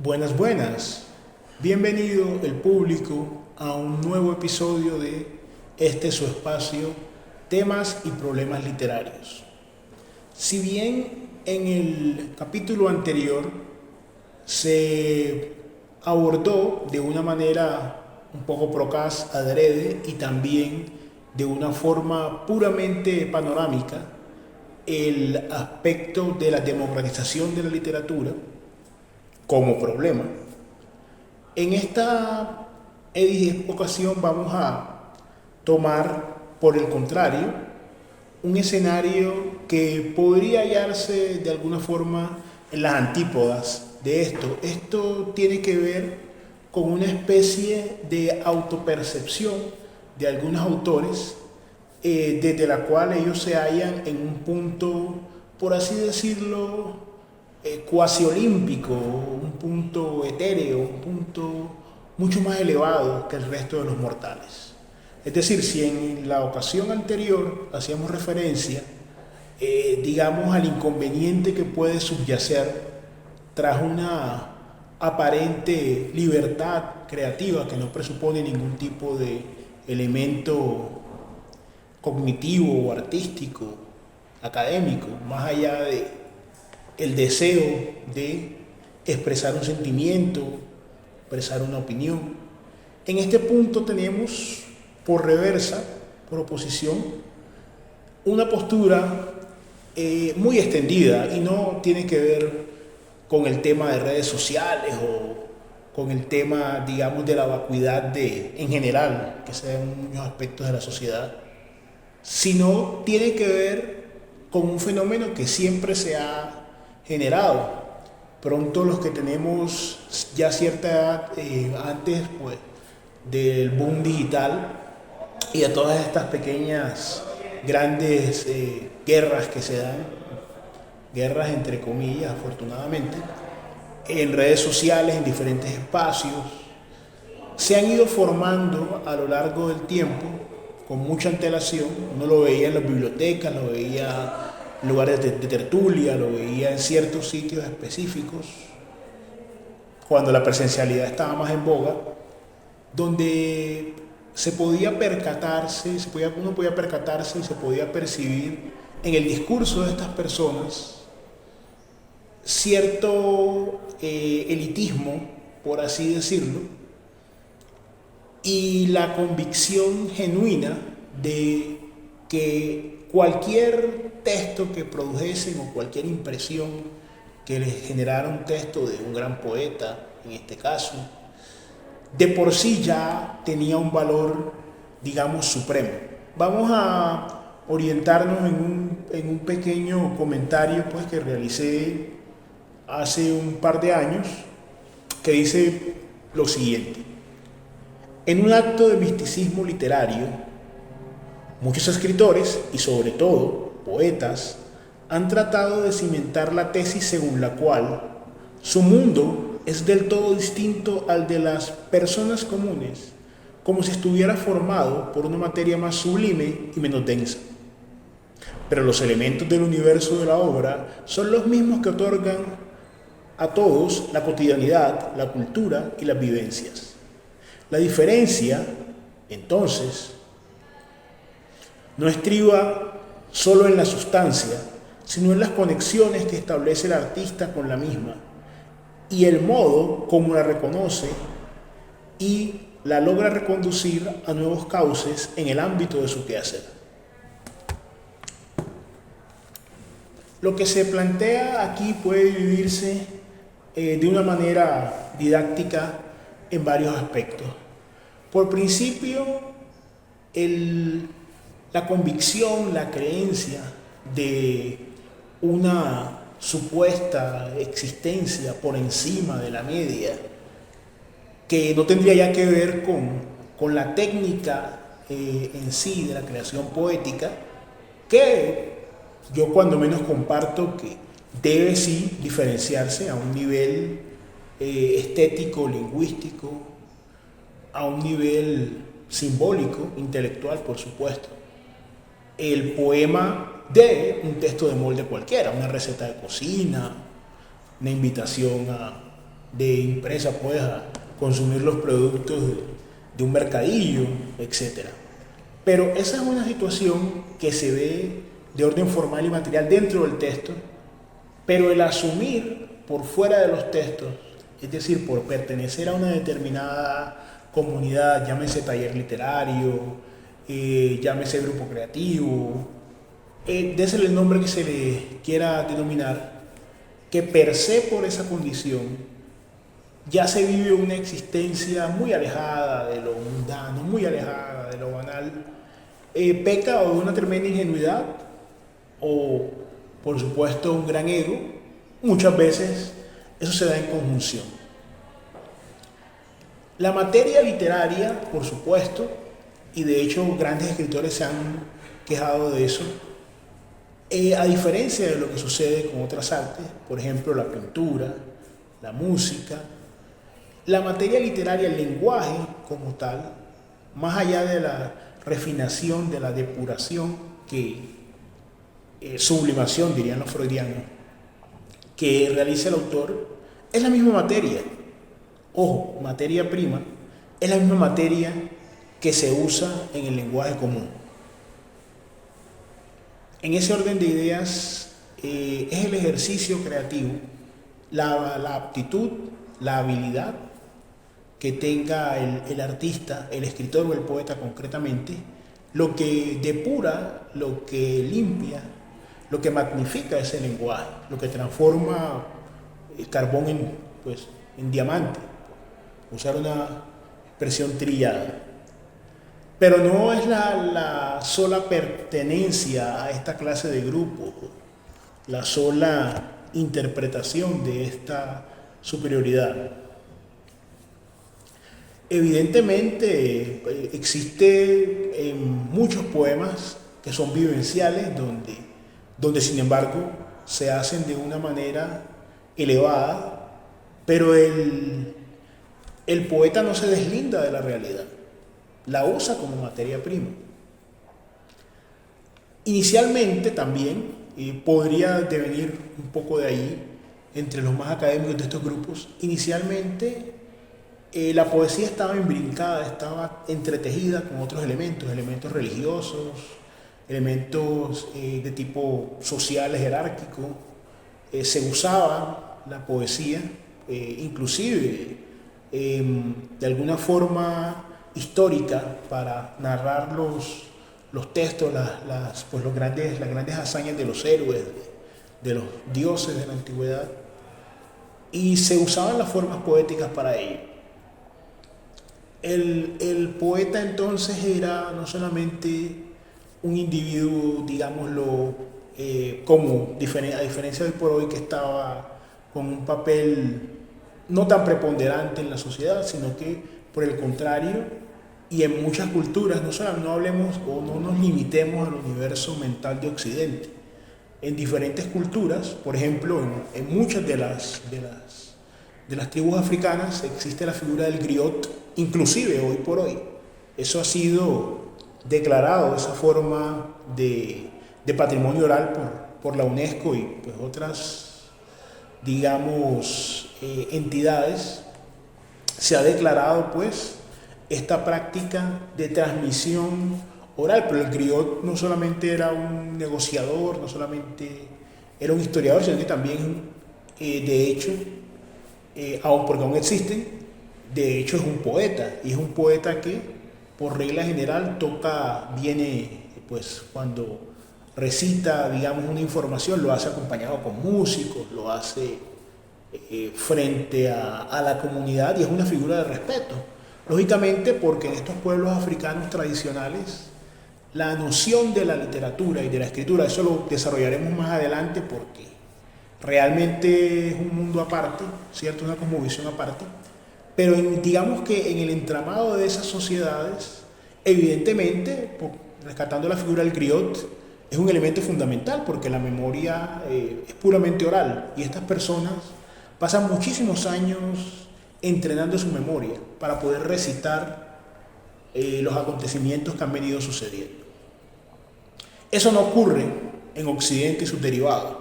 Buenas, buenas. Bienvenido el público a un nuevo episodio de su espacio, temas y problemas literarios. Si bien en el capítulo anterior se abordó de una manera un poco procaz, adrede y también de una forma puramente panorámica el aspecto de la democratización de la literatura como problema. En esta ocasión vamos a tomar, por el contrario, un escenario que podría hallarse de alguna forma en las antípodas de esto. Esto tiene que ver con una especie de autopercepción de algunos autores, desde la cual ellos se hallan en un punto, por así decirlo, cuasi olímpico, un punto etéreo, un punto mucho más elevado que el resto de los mortales. Es decir, si en la ocasión anterior hacíamos referencia, digamos, al inconveniente que puede subyacer tras una aparente libertad creativa que no presupone ningún tipo de elemento cognitivo o artístico, académico, más allá de el deseo de expresar un sentimiento, expresar una opinión. En este punto tenemos por reversa, por oposición, una postura muy extendida y no tiene que ver con el tema de redes sociales o con el tema, digamos, de la vacuidad en general, que se da en muchos aspectos de la sociedad, sino tiene que ver con un fenómeno que siempre se ha generado. Pronto los que tenemos ya cierta edad, antes pues del boom digital y de todas estas pequeñas, grandes guerras que se dan, guerras entre comillas afortunadamente, en redes sociales, en diferentes espacios, se han ido formando a lo largo del tiempo con mucha antelación. Uno lo veía en las bibliotecas, lo veía en lugares de tertulia, lo veía en ciertos sitios específicos, cuando la presencialidad estaba más en boga, donde se podía percatarse, uno podía percatarse y se podía percibir en el discurso de estas personas cierto elitismo, por así decirlo, y la convicción genuina de que cualquier texto que produjesen o cualquier impresión que les generara un texto de un gran poeta, en este caso, de por sí ya tenía un valor, digamos, supremo. Vamos a orientarnos en un pequeño comentario pues, que realicé hace un par de años, que dice lo siguiente: en un acto de misticismo literario, muchos escritores, y sobre todo poetas, han tratado de cimentar la tesis según la cual su mundo es del todo distinto al de las personas comunes, como si estuviera formado por una materia más sublime y menos densa. Pero los elementos del universo de la obra son los mismos que otorgan a todos la cotidianidad, la cultura y las vivencias. La diferencia, entonces, no estriba solo en la sustancia, sino en las conexiones que establece el artista con la misma y el modo como la reconoce y la logra reconducir a nuevos cauces en el ámbito de su quehacer. Lo que se plantea aquí puede vivirse de una manera didáctica en varios aspectos. Por principio, la convicción, la creencia de una supuesta existencia por encima de la media, que no tendría ya que ver con la técnica en sí de la creación poética, que yo cuando menos comparto que debe sí diferenciarse a un nivel estético, lingüístico, a un nivel simbólico, intelectual, por supuesto. El poema de un texto de molde cualquiera, una receta de cocina, una invitación de impresa pues a consumir los productos de un mercadillo, etcétera. Pero esa es una situación que se ve de orden formal y material dentro del texto, pero el asumir por fuera de los textos, es decir, por pertenecer a una determinada comunidad, llámese taller literario, llámese grupo creativo, désele el nombre que se le quiera denominar, que per se por esa condición ya se vive una existencia muy alejada de lo mundano, muy alejada de lo banal, peca o de una tremenda ingenuidad o, por supuesto, un gran ego. Muchas veces eso se da en conjunción. La materia literaria, por supuesto, y de hecho grandes escritores se han quejado de eso, a diferencia de lo que sucede con otras artes, por ejemplo la pintura, la música, la materia literaria, el lenguaje como tal, más allá de la refinación, de la depuración, sublimación dirían los freudianos, que realiza el autor, es la misma materia. Ojo, materia prima, es la misma materia que se usa en el lenguaje común. En ese orden de ideas, es el ejercicio creativo, la aptitud, la habilidad que tenga el artista, el escritor o el poeta concretamente, lo que depura, lo que limpia, lo que magnifica ese lenguaje, lo que transforma el carbón en diamante, usar una expresión trillada. Pero no es la sola pertenencia a esta clase de grupos, la sola interpretación de esta superioridad. Evidentemente existe muchos poemas que son vivenciales donde sin embargo se hacen de una manera elevada, pero el poeta no se deslinda de la realidad, la usa como materia prima. Inicialmente también podría devenir un poco de ahí, entre los más académicos de estos grupos, inicialmente la poesía estaba imbrincada, estaba entretejida con otros elementos religiosos, elementos de tipo social, jerárquico. Se usaba la poesía, inclusive de alguna forma histórica, para narrar los textos, las grandes hazañas de los héroes, de los dioses de la antigüedad, y se usaban las formas poéticas para ello. El poeta entonces era no solamente un individuo, digámoslo, a diferencia de por hoy, que estaba con un papel no tan preponderante en la sociedad, sino que por el contrario, y en muchas culturas, no hablemos o no nos limitemos al universo mental de Occidente. En diferentes culturas, por ejemplo, en muchas de las tribus africanas existe la figura del griot, inclusive hoy por hoy. Eso ha sido declarado, esa forma de patrimonio oral por la UNESCO y pues otras, digamos, entidades. Se ha declarado pues esta práctica de transmisión oral, pero el griot no solamente era un negociador, no solamente era un historiador, sino que también, de hecho, porque aún existen, de hecho es un poeta, y es un poeta que por regla general viene pues cuando recita, digamos, una información, lo hace acompañado con músicos, lo hace frente a la comunidad, y es una figura de respeto. Lógicamente, porque en estos pueblos africanos tradicionales la noción de la literatura y de la escritura, eso lo desarrollaremos más adelante porque realmente es un mundo aparte, ¿cierto? Una cosmovisión aparte, pero digamos que en el entramado de esas sociedades, evidentemente, rescatando la figura del griot, es un elemento fundamental porque la memoria es puramente oral, y estas personas pasan muchísimos años entrenando su memoria para poder recitar los acontecimientos que han venido sucediendo. Eso no ocurre en Occidente y sus derivados,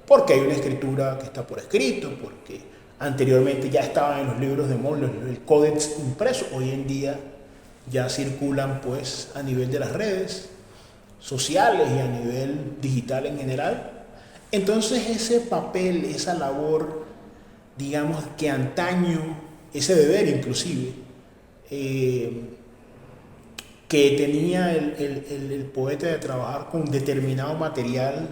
porque hay una escritura que está por escrito, porque Anteriormente ya estaban en los libros de Moll, el códex impreso. Hoy en día ya circulan pues a nivel de las redes sociales y a nivel digital en general. Entonces ese papel, esa labor, digamos que antaño, ese deber inclusive, que tenía el poeta de trabajar con determinado material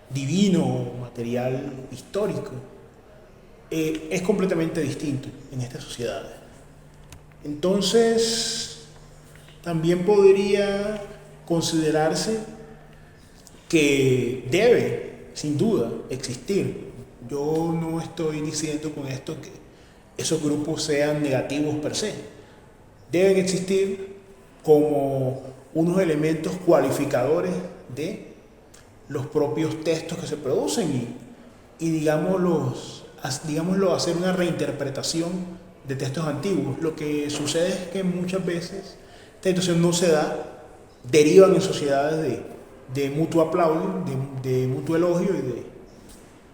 divino, material histórico, es completamente distinto en esta sociedad. Entonces, también podría considerarse que debe, sin duda, existir. Yo no estoy diciendo con esto que esos grupos sean negativos per se. Deben existir como unos elementos cualificadores de los propios textos que se producen y digámoslo, hacer una reinterpretación de textos antiguos. Lo que sucede es que muchas veces esta situación no se da, derivan en sociedades de mutuo aplauso, de mutuo elogio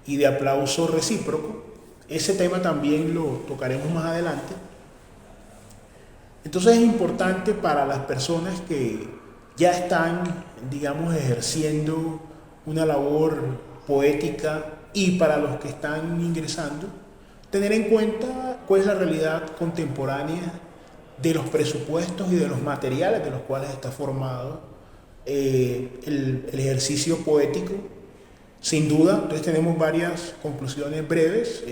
y de aplauso recíproco. Ese tema también lo tocaremos más adelante. Entonces es importante para las personas que ya están, digamos, ejerciendo una labor poética y para los que están ingresando, tener en cuenta cuál es la realidad contemporánea de los presupuestos y de los materiales de los cuales está formado el ejercicio poético. Sin duda, entonces tenemos varias conclusiones breves.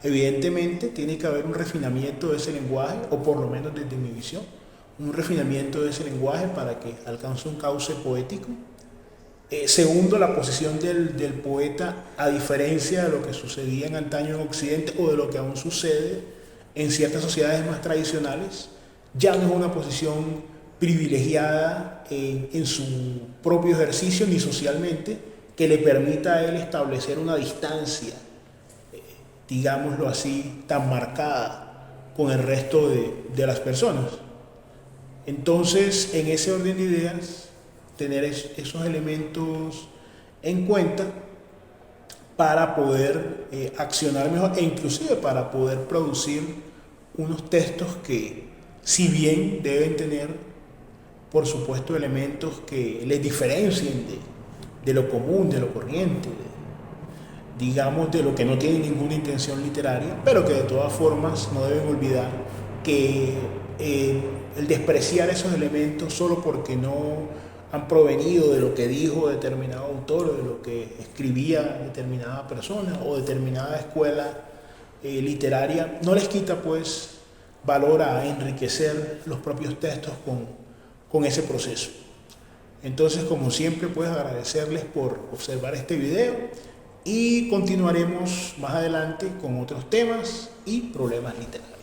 Evidentemente tiene que haber un refinamiento de ese lenguaje, o por lo menos desde mi visión, un refinamiento de ese lenguaje para que alcance un cauce poético. Segundo, la posición del poeta, a diferencia de lo que sucedía en antaño en Occidente o de lo que aún sucede en ciertas sociedades más tradicionales, ya no es una posición privilegiada en su propio ejercicio ni socialmente que le permita a él establecer una distancia, digámoslo así, tan marcada con el resto de las personas. Entonces, en ese orden de ideas, tener esos elementos en cuenta para poder accionar mejor e inclusive para poder producir unos textos que, si bien deben tener, por supuesto, elementos que les diferencien de lo común, de lo corriente, digamos, de lo que no tiene ninguna intención literaria, pero que de todas formas no deben olvidar que el despreciar esos elementos solo porque no han provenido de lo que dijo determinado autor o de lo que escribía determinada persona o determinada escuela literaria, no les quita pues valor a enriquecer los propios textos con ese proceso. Entonces, como siempre, pues agradecerles por observar este video y continuaremos más adelante con otros temas y problemas literarios.